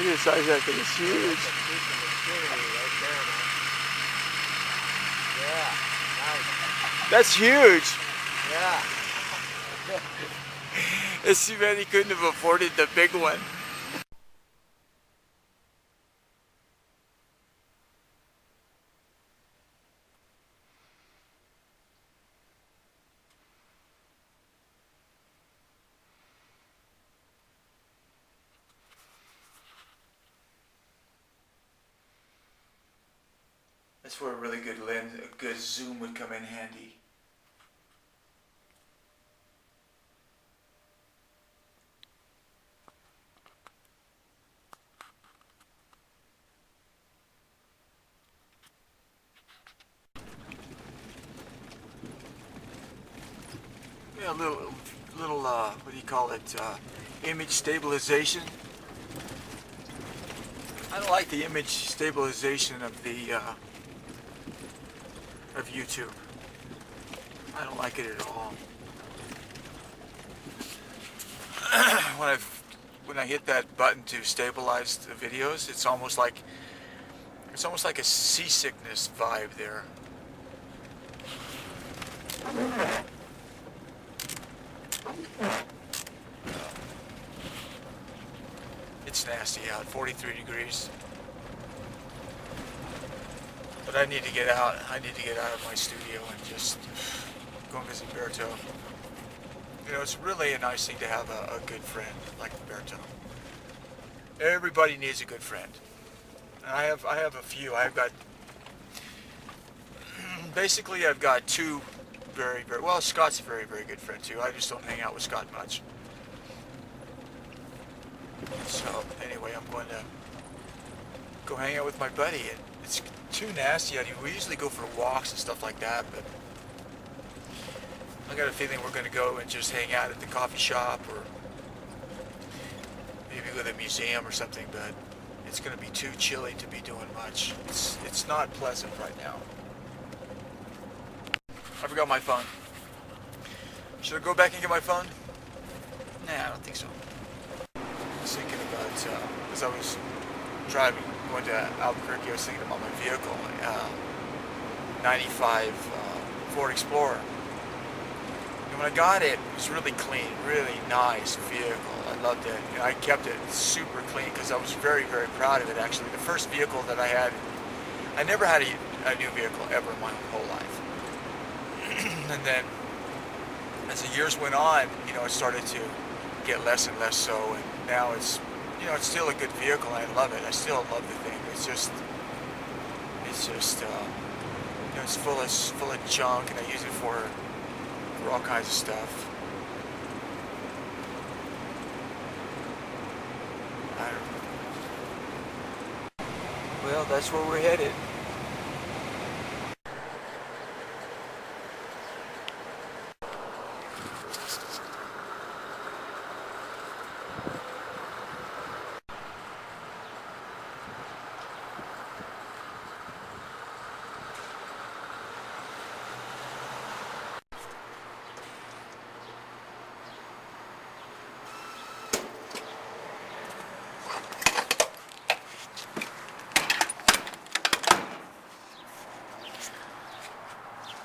at the size of that thing. It's huge. That's huge. Yeah. It's too bad he couldn't have afforded the big one. That's where a really good lens, a good zoom would come in handy. Yeah, a little, what do you call it? Image stabilization. I don't like the image stabilization of the of YouTube. I don't like it at all. When I hit that button to stabilize the videos, it's almost like a seasickness vibe there. It's nasty out, 43 degrees. But I need to get out. I need to get out of my studio and just go and visit Roberto. You know, it's really a nice thing to have a good friend like Roberto. Everybody needs a good friend. And I have a few. I've got basically I've got two very well. Scott's a very good friend too. I just don't hang out with Scott much. So anyway, I'm going to go hang out with my buddy. And it's too nasty out here. We usually go for walks and stuff like that, but I got a feeling we're going to go and just hang out at the coffee shop or maybe go to the museum or something, but it's going to be too chilly to be doing much. It's not pleasant right now. I forgot my phone. Should I go back and get my phone? Nah, I don't think so. I was thinking about, as I was driving, going to Albuquerque, I was thinking about my vehicle, 95 Ford Explorer. And when I got it, it was really clean, really nice vehicle. I loved it. And I kept it super clean because I was very proud of it actually. The first vehicle that I had, I never had a new vehicle ever in my whole life. And then as the years went on, you know, it started to get less and less so, and now it's, you know, it's still a good vehicle and I love it. I still love the thing. It's just you know, it's full of junk, and I use it for all kinds of stuff. I don't know. Well, that's where we're headed.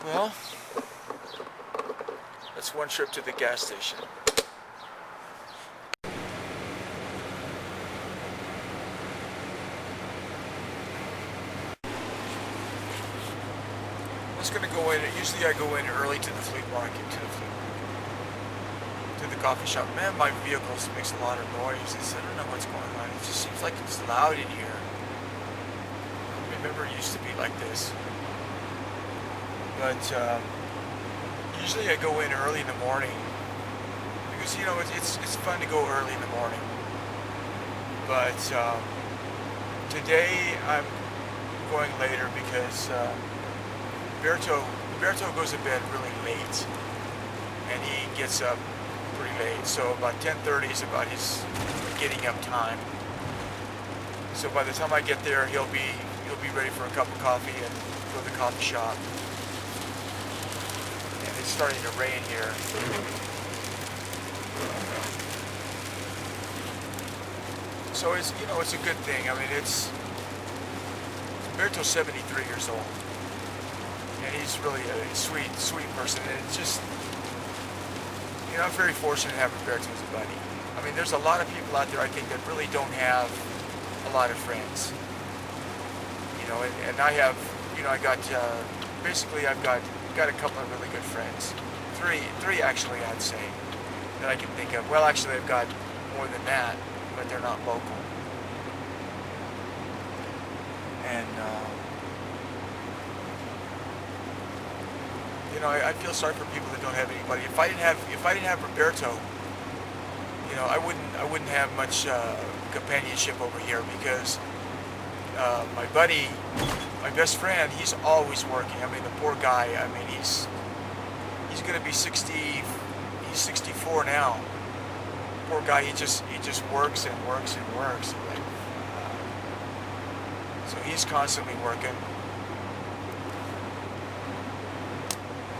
Well, that's one trip to the gas station. I was going to go in, usually I go in early to the flea market, to the coffee shop. Man, my vehicle makes a lot of noise. I don't know what's going on. It just seems like it's loud in here. I remember it used to be like this. But usually I go in early in the morning because, you know, it's fun to go early in the morning. But today I'm going later because Roberto goes to bed really late and he gets up pretty late. So about 10:30 is about his getting up time. So by the time I get there, he'll be ready for a cup of coffee and go to the coffee shop. It's starting to rain here. So it's, it's a good thing. I mean, Roberto's 73 years old, and he's really a sweet person. And it's just, I'm very fortunate to have Roberto as a buddy. I mean, there's a lot of people out there, I think, that really don't have a lot of friends. And I have, I got, basically I've got a couple of really good friends. Three actually, I'd say, that I can think of. Well, actually, I've got more than that, but they're not local. And, I feel sorry for people that don't have anybody. If I didn't have Roberto, I wouldn't have much companionship over here, because my buddy, my best friend, he's always working. I mean, the poor guy. I mean, he's going to be 60. He's 64 now. Poor guy. He just works and works and works. So he's constantly working.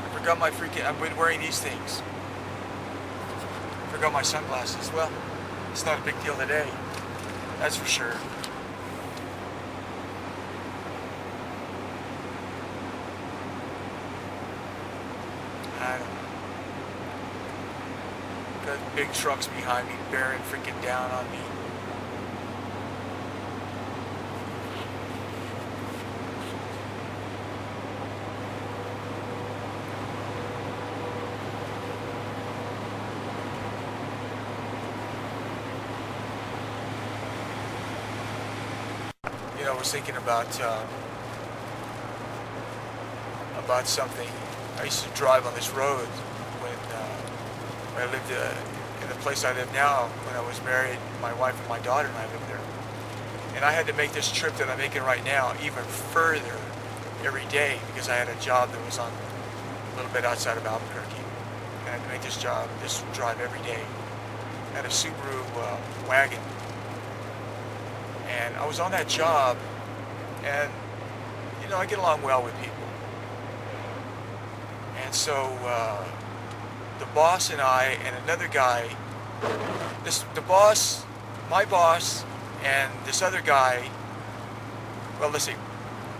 I forgot my freaking. I've been wearing these things. I forgot my sunglasses. Well, it's not a big deal today. That's for sure. I don't know. Got big trucks behind me bearing freaking down on me. I was thinking about something. I used to drive on this road when I lived in the place I live now. When I was married, my wife and my daughter and I lived there. And I had to make this trip that I'm making right now even further every day, because I had a job that was on a little bit outside of Albuquerque. And I had to make this drive every day. I had a Subaru wagon. And I was on that job, and I get along well with people. And so the boss and I and another guy, my boss and this other guy, well, let's see,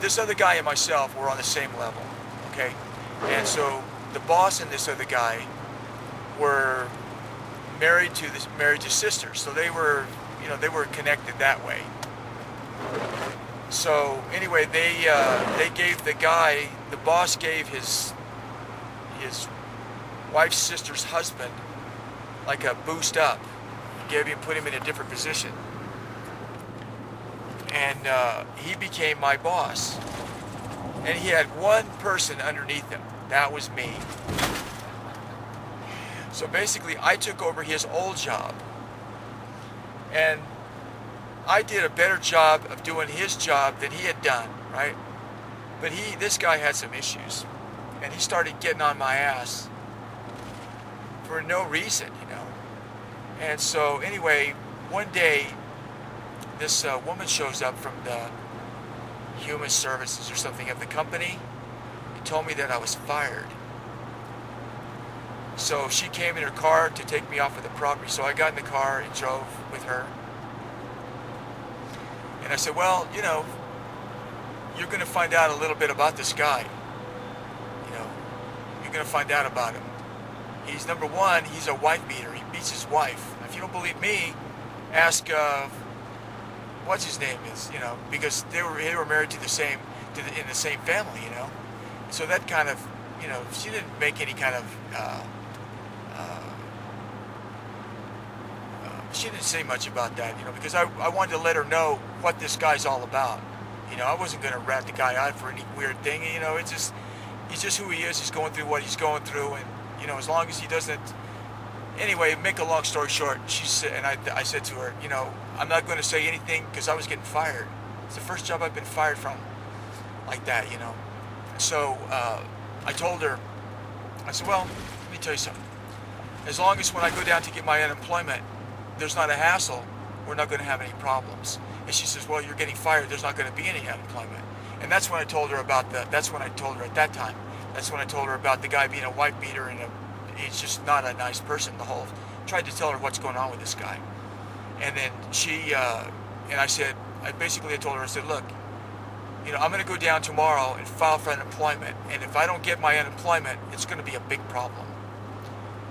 this other guy and myself were on the same level, okay? And so the boss and this other guy were married to sisters, so they were connected that way. So anyway, they gave the boss gave his wife's sister's husband like a boost up, put him in a different position, and he became my boss. And he had one person underneath him. That was me. So basically, I took over his old job, and I did a better job of doing his job than he had done, right? But this guy had some issues, and he started getting on my ass for no reason, And so anyway, one day, this woman shows up from the human services or something of the company and told me that I was fired. So she came in her car to take me off of the property. So I got in the car and drove with her. And I said, well, you're going to find out a little bit about this guy. You're going to find out about him. He's, number one, he's a wife beater. He beats his wife. If you don't believe me, ask, what's his name is, because they were married in the same family, So that kind of, she didn't make any kind of, she didn't say much about that, because I wanted to let her know what this guy's all about. I wasn't going to rat the guy out for any weird thing. He's just who he is. He's going through what he's going through, and as long as he doesn't. Anyway, make a long story short, she said, and I said to her, I'm not going to say anything because I was getting fired. It's the first job I've been fired from, like that, So I told her, I said, well, let me tell you something. As long as when I go down to get my unemployment, there's not a hassle, we're not going to have any problems. And she says, well, you're getting fired, there's not going to be any unemployment. And that's when I told her that's when I told her at that time. That's when I told her about the guy being a wife beater and he's just not a nice person. Tried to tell her what's going on with this guy. And then she And I told her, I said, look, I'm going to go down tomorrow and file for unemployment. And if I don't get my unemployment, it's going to be a big problem.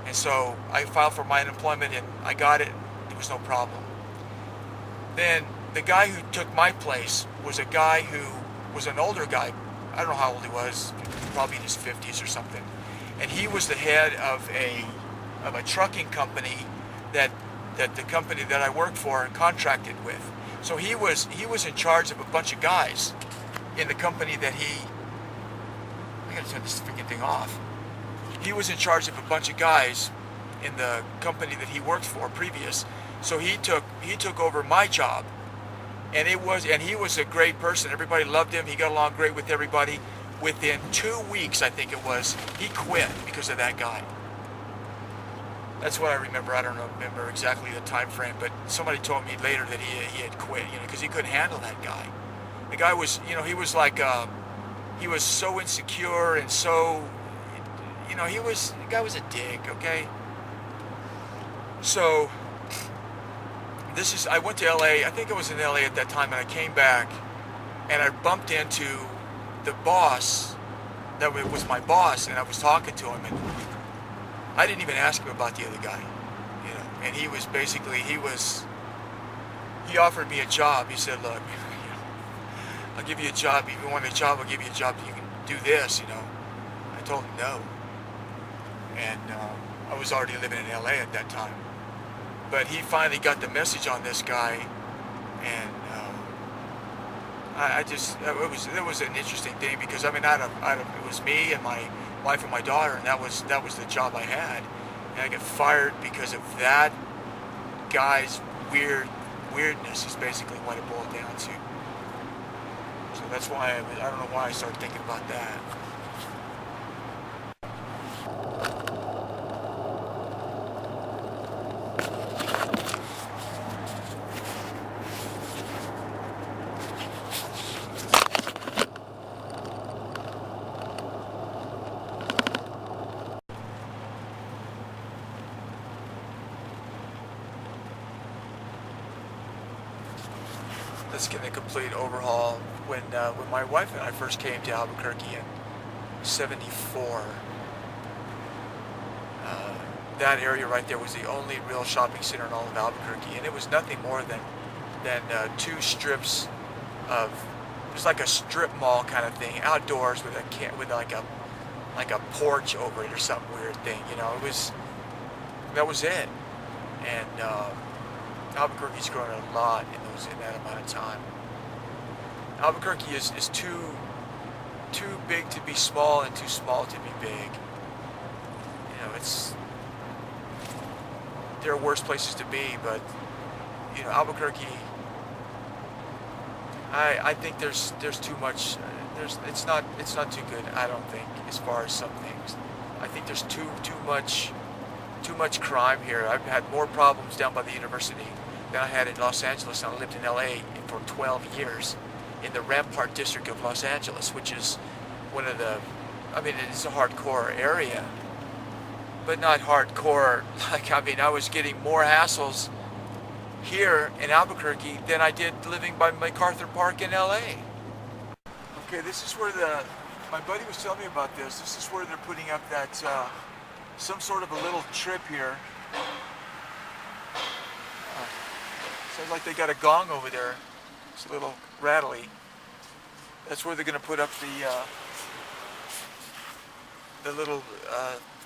And so I filed for my unemployment and I got it. There was no problem. Then the guy who took my place was a guy who was an older guy. I don't know how old he was, probably in his 50s or something. And he was the head of a trucking company that the company that I worked for contracted with. So he was in charge of a bunch of guys in the company that I gotta turn this freaking thing off. He was in charge of a bunch of guys in the company that he worked for previous. So he took over my job. And he was a great person. Everybody loved him. He got along great with everybody. Within 2 weeks, I think it was, he quit because of that guy. That's what I remember. I don't remember exactly the time frame, but somebody told me later that he had quit, because he couldn't handle that guy. The guy was, he was like, he was so insecure and so, the guy was a dick, okay? So, I went to LA, I think I was in LA at that time, and I came back, and I bumped into the boss, that was my boss, and I was talking to him, and I didn't even ask him about the other guy, and he was basically, he offered me a job. He said, look, I'll give you a job, if you want a job, I'll give you a job, you can do this, I told him no, and I was already living in LA at that time. But he finally got the message on this guy, and it was an interesting thing because it was me and my wife and my daughter, and that was the job I had, and I got fired because of that guy's weirdness is basically what it boiled down to. So that's why I don't know why I started thinking about that. Let's get a complete overhaul. When my wife and I first came to Albuquerque in '74, that area right there was the only real shopping center in all of Albuquerque, and it was nothing more than two strips of, it was like a strip mall kind of thing, outdoors with like a porch over it or some weird thing. That was it. And Albuquerque's grown a lot in that amount of time. Albuquerque is too big to be small and too small to be big. There are worse places to be, but Albuquerque, I think there's too much. It's not too good. I don't think, as far as some things. I think there's too much crime here. I've had more problems down by the university than I had in Los Angeles. I lived in LA for 12 years in the Rampart district of Los Angeles, which is one of the, it's a hardcore area, but not hardcore. I was getting more hassles here in Albuquerque than I did living by MacArthur Park in LA. Okay, this is where my buddy was telling me about this. This is where they're putting up that, some sort of a little trip here. Sounds like they got a gong over there. It's a little rattly. That's where they're going to put up the little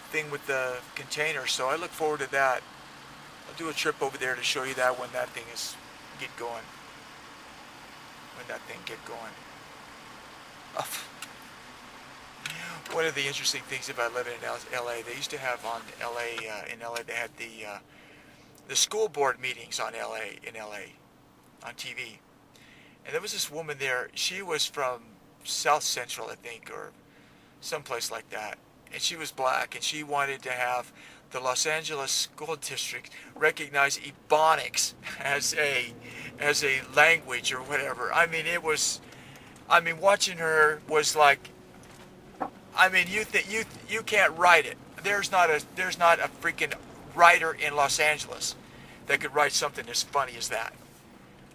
thing with the container. So I look forward to that. I'll do a trip over there to show you that when that thing get going. One of the interesting things about living in LA, they used to have in LA they had the school board meetings in LA on TV. And there was this woman there. She was from South Central, I think, or someplace like that. And she was black, and she wanted to have the Los Angeles School District recognize Ebonics as a language or whatever. Watching her was like, you can't write it. There's not a freaking writer in Los Angeles that could write something as funny as that.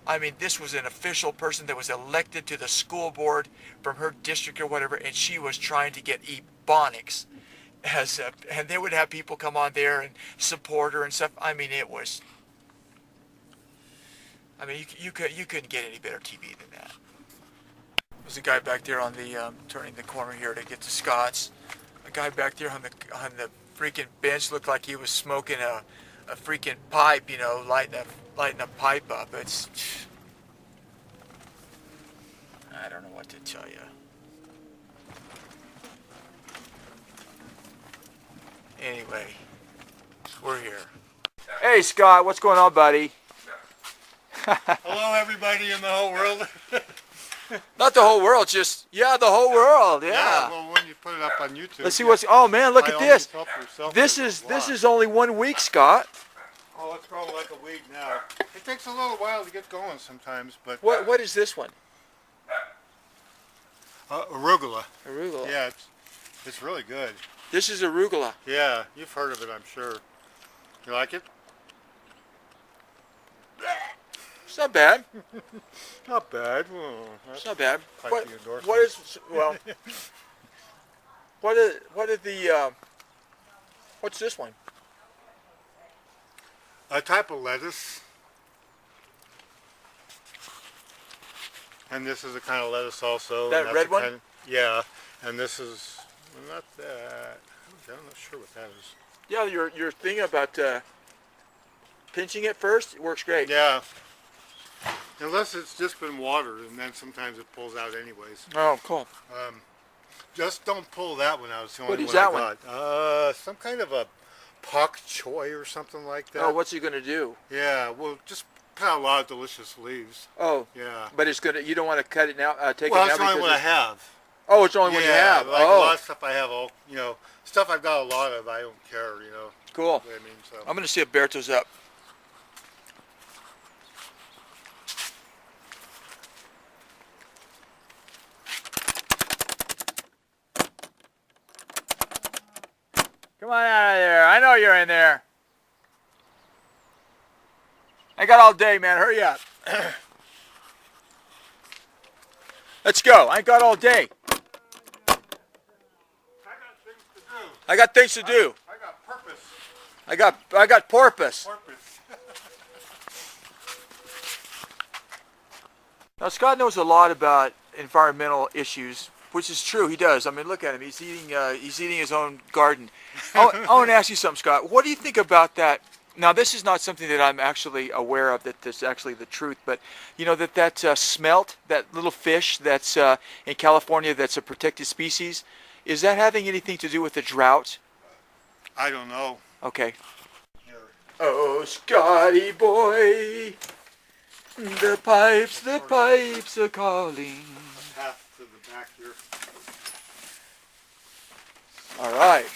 I mean, this was an official person that was elected to the school board from her district or whatever, and she was trying to get ebonics and they would have people come on there and support her and stuff. I mean, it was. I mean, you couldn't get any better TV than that. There's a guy back there on the turning the corner here to get to Scott's. A guy back there on the freaking bench looked like he was smoking a freaking pipe, you know, lighting a pipe up. It's. I don't know what to tell you. Anyway, we're here. Hey Scott, what's going on, buddy? Hello everybody in the whole world. Not the whole world, just, yeah, the whole world, yeah. Yeah, well when you put it up on YouTube. Let's see what's, oh man, look at this. This is is only 1 week, Scott. Oh, it's growing like a weed now. It takes a little while to get going sometimes, but... What is this one? Arugula. Arugula. Yeah, it's really good. This is arugula. Yeah, you've heard of it, I'm sure. You like it? It's not bad. Not bad. It's not bad. What is, well, what are the, what's this one? A type of lettuce. And this is a kind of lettuce also. That red one? Yeah, and this is not that. I'm not sure what that is. Yeah, your thing about pinching it first, it works great. Yeah. Unless it's just been watered, and then sometimes it pulls out anyways. Oh, cool. Just don't pull that one out. It's the only What is one that I got. Some kind of a pak choy or something like that. Oh, what's he gonna do? Yeah, well, just put out a lot of delicious leaves. Oh. Yeah. But it's gonna. You don't want to cut it now. Take well, it now it's the only one I have. Oh, it's the only one you have. Like oh. a lot of stuff I have. All stuff I've got a lot of. I don't care. Cool. I mean, so. I'm gonna see if Berto's up. Come on out of there. I know you're in there. I got all day, man. Hurry up. Let's go. I got all day. I got things to do. I got purpose. I got porpoise. Now Scott knows a lot about environmental issues, which is true. He does. I mean, look at him. He's eating his own garden. I want to ask you something, Scott. What do you think about that? Now, this is not something that I'm actually aware of, that this is actually the truth, but you know that smelt, that little fish that's in California that's a protected species, is that having anything to do with the drought? I don't know. Okay. Here. Oh, Scotty boy, the pipes are calling. Half to the back here. All right.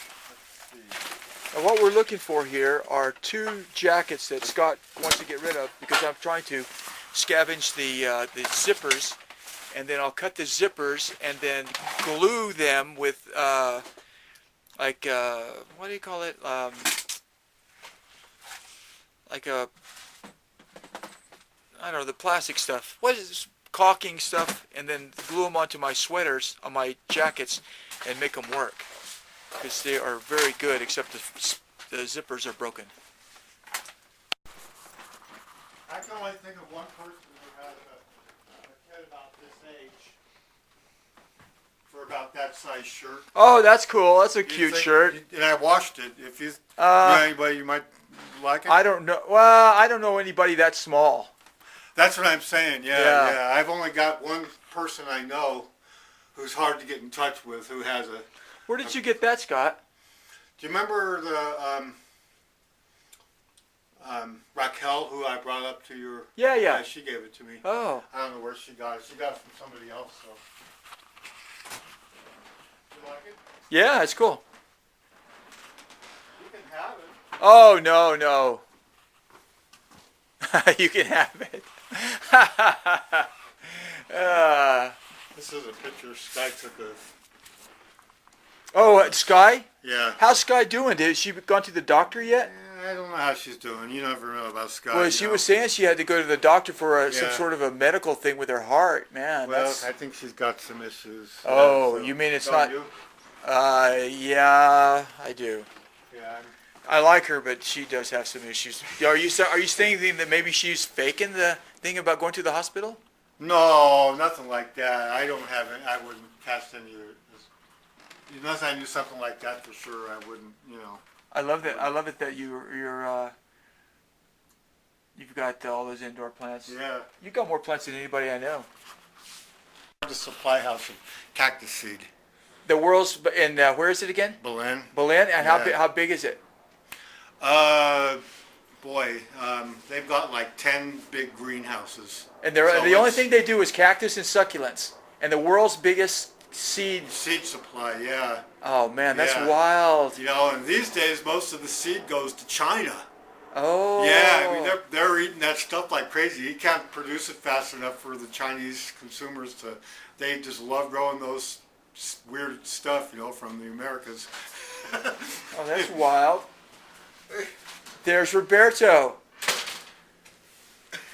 And what we're looking for here are 2 jackets that Scott wants to get rid of, because I'm trying to scavenge the zippers, and then I'll cut the zippers and then glue them with what do you call it? Like a, I don't know, the plastic stuff. What is this? Caulking stuff, and then glue them onto my sweaters, on my jackets, and make them work. Because they are very good, except the zippers are broken. I can only think of one person who has a kid about this age for about that size shirt. Oh, that's cool. That's a cute shirt. And I washed it. If you know anybody you might like it. I don't know. Well, I don't know anybody that small. That's what I'm saying. Yeah. I've only got one person I know who's hard to get in touch with who has a. Where did you get that, Scott? Do you remember the Raquel, who I brought up to your... Yeah. She gave it to me. Oh. I don't know where she got it. She got it from somebody else, so... You like it? Yeah, it's cool. You can have it. Oh, no. You can have it. This is a picture Sky took of... Oh, Sky? Yeah. How's Sky doing? Has she gone to the doctor yet? Yeah, I don't know how she's doing. You never know about Scott. Well, you she know. was saying she had to go to the doctor for some Yeah. sort of a medical thing with her heart. Man, Well, that's... I think she's got some issues. Oh, so- you mean it's Don't not... you? Yeah, I do. Yeah. I like her, but she does have some issues. Are you thinking that maybe she's faking the thing about going to the hospital? No, nothing like that. I don't have any. I wouldn't cast any. Unless I knew something like that for sure, I wouldn't. You know. I love it that you've got all those indoor plants. Yeah. You got more plants than anybody I know. The supply house of cactus seed. The world's in where is it again? Belen. Belen. And Yeah. how big is it? Boy, they've got like 10 big greenhouses. And So the only it's thing they do is cactus and succulents. And the world's biggest seed. seed supply, yeah. Oh man, that's Yeah. wild. You know, and these days most of the seed goes to China. Oh. Yeah, I mean they're eating that stuff like crazy. You can't produce it fast enough for the Chinese consumers to. They just love growing those weird stuff, you know, from the Americas. Oh, that's wild. There's Roberto.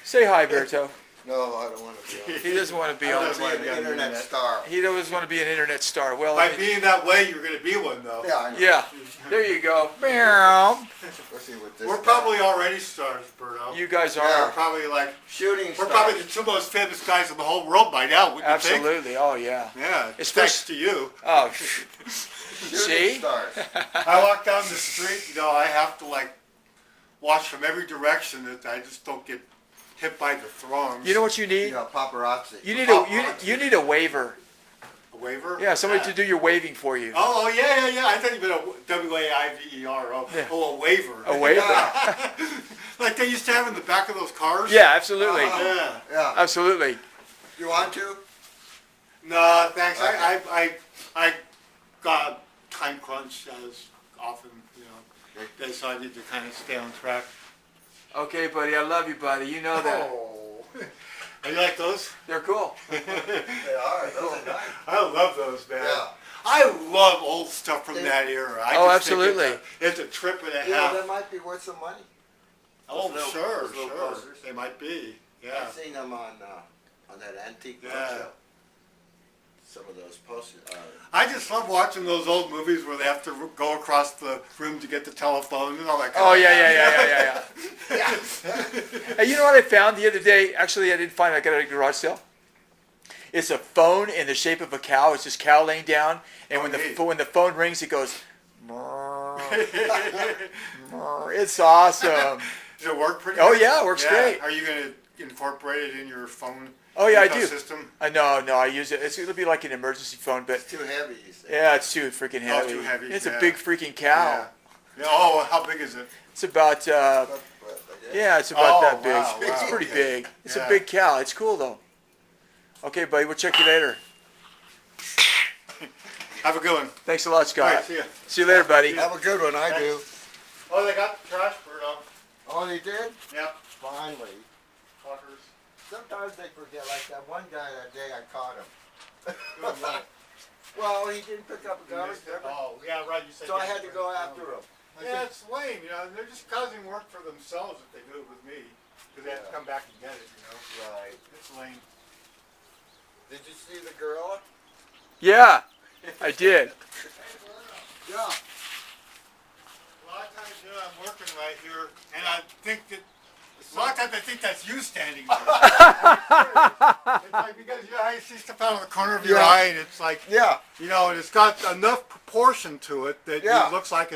Say hi, Berto. No, I don't want to be on. He doesn't want to be I on. don't wanna be an internet star. He doesn't want to be an internet star. Well, By being that way, you're going to be one, though. Yeah, I know. yeah. There you go. Meow. Especially with this We're guy. probably already stars, Berto. You guys We're are. probably like shooting we're stars. probably the two most famous guys in the whole world by now. Wouldn't you think? Absolutely. Oh yeah. Yeah. It's Thanks first- to you. Oh. Shooting See? stars. I walk down the street, you know, I have to like watch from every direction that I just don't get hit by the throngs. You know what you need? You know, paparazzi. You need you need a waiver. A waiver? Yeah, somebody to do your waving for you. Oh, yeah. I thought you meant a W-A-I-V-E-R. Yeah. Oh, a waiver. A waiver. Like they used to have in the back of those cars? Yeah, absolutely. Yeah. Yeah. Absolutely. You want to? No, thanks. Okay. I got a time crunch as often, you know. They so I need to kind of stay on track. Okay, buddy. I love you, buddy. You know that. Oh. You like those? They're cool. They are. Those are nice. I love those, man. Yeah. I love old stuff from that era. I Oh, just think absolutely. it's a trip and a You know, half. that might be worth some money. Oh, Those little- sure. those little posters. They might be. Yeah. I've seen them on that antique book Yeah. show. Some of those posters. I just love watching those old movies where they have to go across the room to get the telephone and all that kind Oh of yeah. Yeah. Hey, you know what I found the other day? Actually, I didn't find it. I got it at a garage sale. It's a phone in the shape of a cow. It's just cow laying down, and Oh, when neat. the phone rings, it goes. "Mrrr, mrrr." It's awesome. Does it work pretty Oh good? yeah, it works great. Are you going to incorporate it in your phone Oh yeah, I do. ecosystem? No, I use it. It'll be like an emergency phone, but It's too heavy, you say. yeah, it's too freaking Oh, heavy. too heavy, It's yeah. a big freaking cow. Yeah. Oh, how big is it? It's about yeah, it's about Oh, that big. wow, It's wow, pretty okay. big. It's a Yeah. big cow. It's cool though. Okay, buddy, we'll check you later. Have a good one. Thanks a lot, All Scott. right, see ya. See you later, buddy. Have a good one, I do. Oh, they got the trash bird on. Oh, they did? Yep. Finally. Fuckers. Sometimes they forget, like that one guy that day I caught him. Doing what? Well, he didn't pick up a You garbage, missed it? Oh, yeah, right. You said so I yeah, had to go after him. Yeah, it's lame, you know. They're just causing work for themselves if they do it with me. Because they have to come back and get it, you know. Right. It's lame. Did you see the gorilla? Yeah, I did. Yeah. A lot of times, you know, I'm working right here, and I think that a lot of times I think that's you standing there. It's like because you know how you see stuff out of the corner of your Yeah. eye, and it's like, Yeah. you know, and it's got enough proportion to it that Yeah. it looks like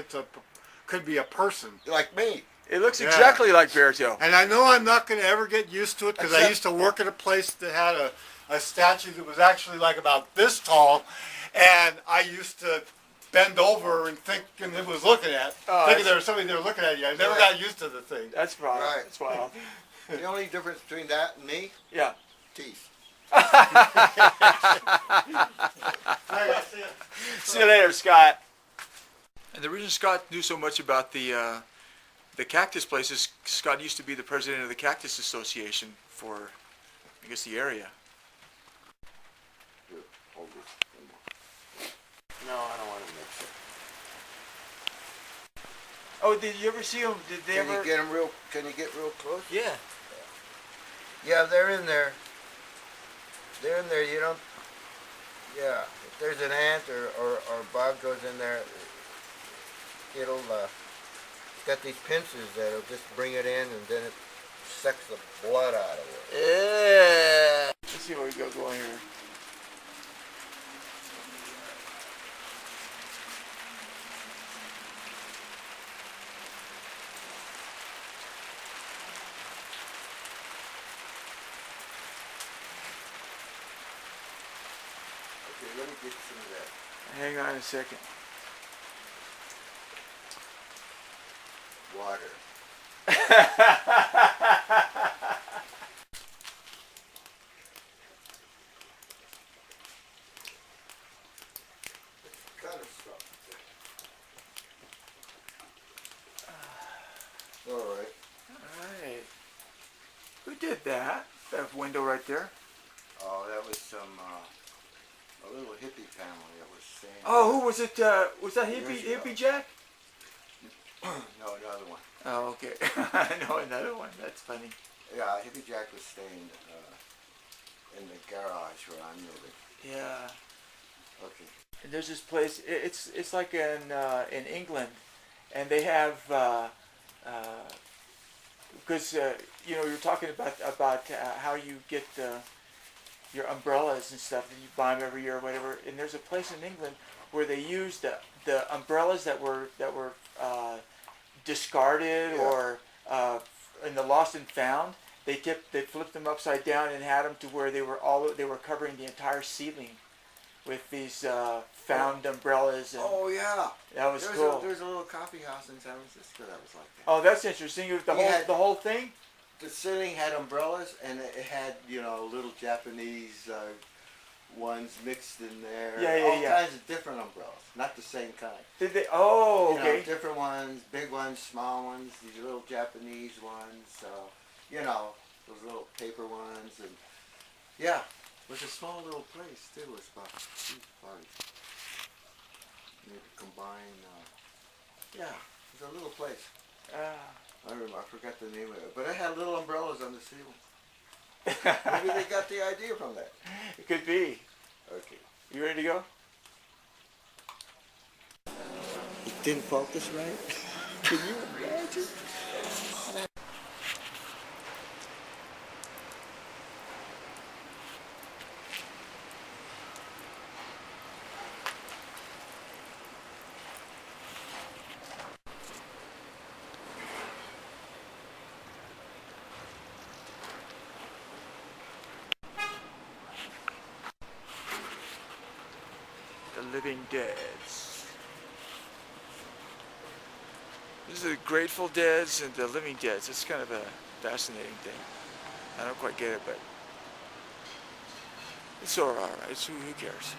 could be a person. Like me. It looks Yeah. exactly like Berto. And I know I'm not going to ever get used to it because I Except- used to work at a place that had a statue that was actually like about this tall, and I used to bend over and think, and it was looking at, Oh, thinking that's- there was somebody there looking at you. I never Right. got used to the thing. That's wild. Right. That's wild. The only difference between that and me, Yeah. teeth. All right, see ya. See you later, Scott. And the reason Scott knew so much about the cactus place is Scott used to be the president of the Cactus Association for, I guess, the area. No, I don't want to mix it. Oh, did you ever see them? Did they Can ever? you get them real? Can you get real close? Yeah. Yeah, they're in there. They're in there. You don't. Yeah, if there's an ant or bug goes in there, it'll got these pincers that'll just bring it in, and then it sucks the blood out of it. Yeah. Let's see where we go going here. Okay, let me get some of that. Hang on a second. Water. Kind of stuff. All right. Alright. Who did that? That window right there? Oh, that was some a little hippie family that was staying. Oh, who was it? Was that Years ago. Hippie Jack? No, another one. Oh, okay. I know another one. That's funny. Yeah, hippie Jack was staying in the garage where I'm living. Yeah. Okay. And there's this place. It's like in England, and they have because you know, you're talking about how you get your umbrellas and stuff that you buy them every year or whatever. And there's a place in England where they use the umbrellas that were discarded, Yeah. or in the lost and found. They flipped them upside down and had them to where they were covering the entire ceiling with these found umbrellas. And Oh yeah. that was cool. There's a little coffee house in San Francisco that was like that. Oh, that's interesting. The whole thing. The ceiling had umbrellas, and it had, you know, little Japanese ones mixed in there. All kinds of different umbrellas, not the same kind. Did they? Oh, You okay. know, different ones, big ones, small ones, these little Japanese ones. You know, those little paper ones, and yeah, it was a small little place too. It was about 2 parties. You could combine. Yeah, it was a little place. I remember, I forgot the name of it, but it had little umbrellas on the ceiling. Maybe they got the idea from that. It could be. Okay. You ready to go? It didn't focus right. Can you imagine? The Living Deads. This is the Grateful Deads and the Living Deads. It's kind of a fascinating thing. I don't quite get it, but it's all right. Who cares?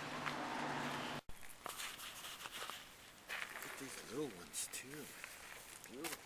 Look at these little ones too. Beautiful.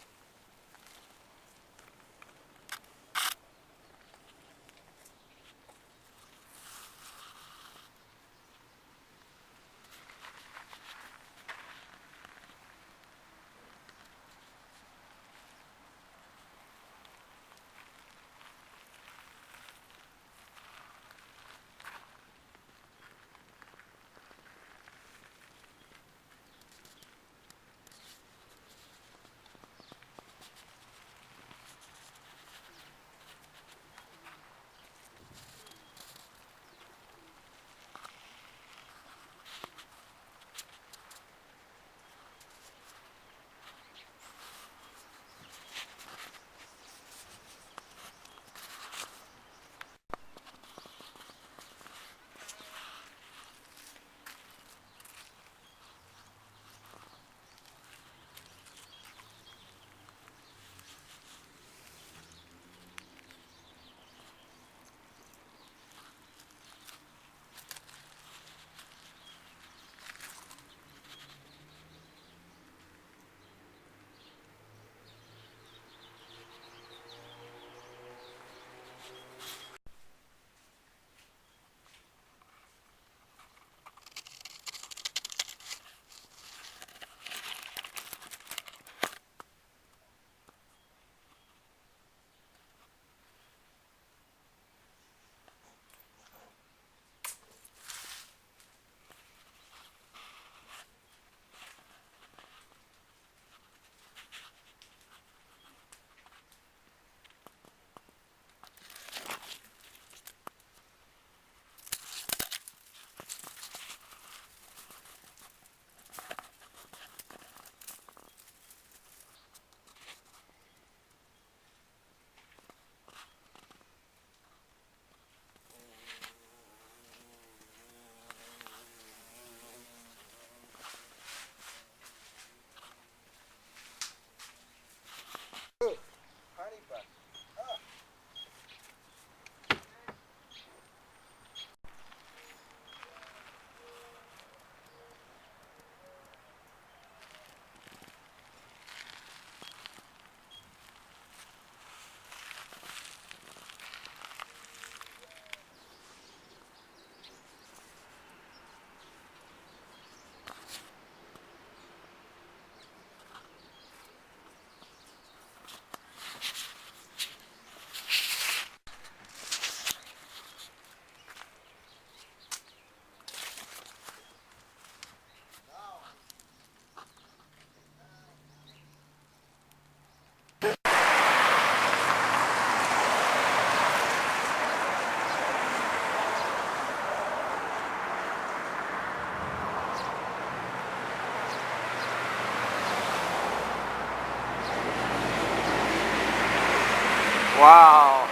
Wow.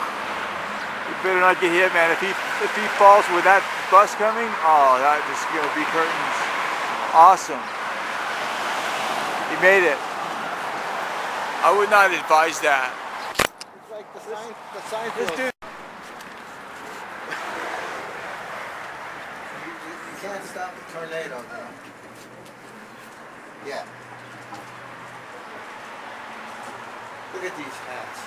You better not get hit, man. If he falls with that bus coming, oh, that is gonna be curtains. Awesome. He made it. I would not advise that. It's like the sign This dude. You can't stop a tornado, man. Yeah. Look at these hats.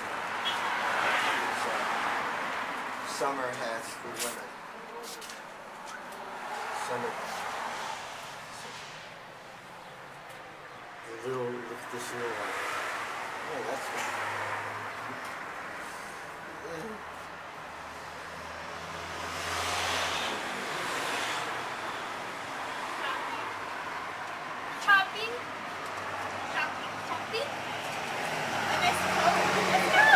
Summer hats for women. Summer. The little, look at this little one. Oh, that's. Shopping. Shopping. A nice coat. Let's go.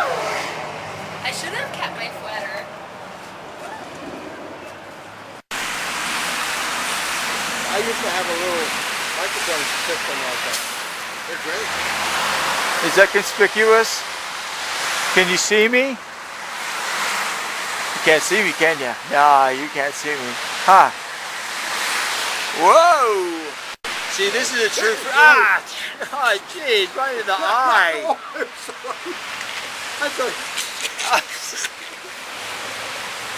I should have kept my sweater. I used to have a little microphone system like that. They're great. Is that conspicuous? Can you see me? You can't see me, can you? Nah, you can't see me. Huh. Whoa! See, this is a true... Ah! Oh, jeez, right in the eye. Oh, I'm sorry. I'm sorry.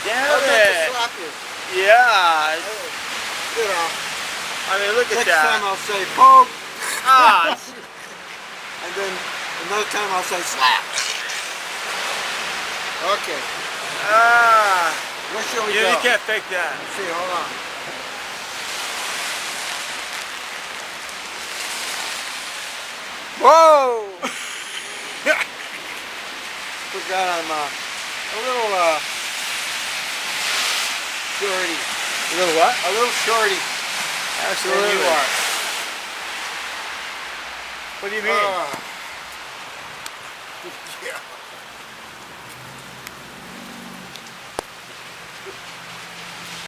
Damn I was meant to it. slap you. Yeah. You know, I mean, look at next time that. I'll say poke, Ah! and then another time I'll say slap. Okay, Ah! where shall we You go? can't fake that. Let's see, hold on. Whoa! Forgot I'm a little shorty. A little what? A little shorty. Absolutely. Than you are. What do you mean?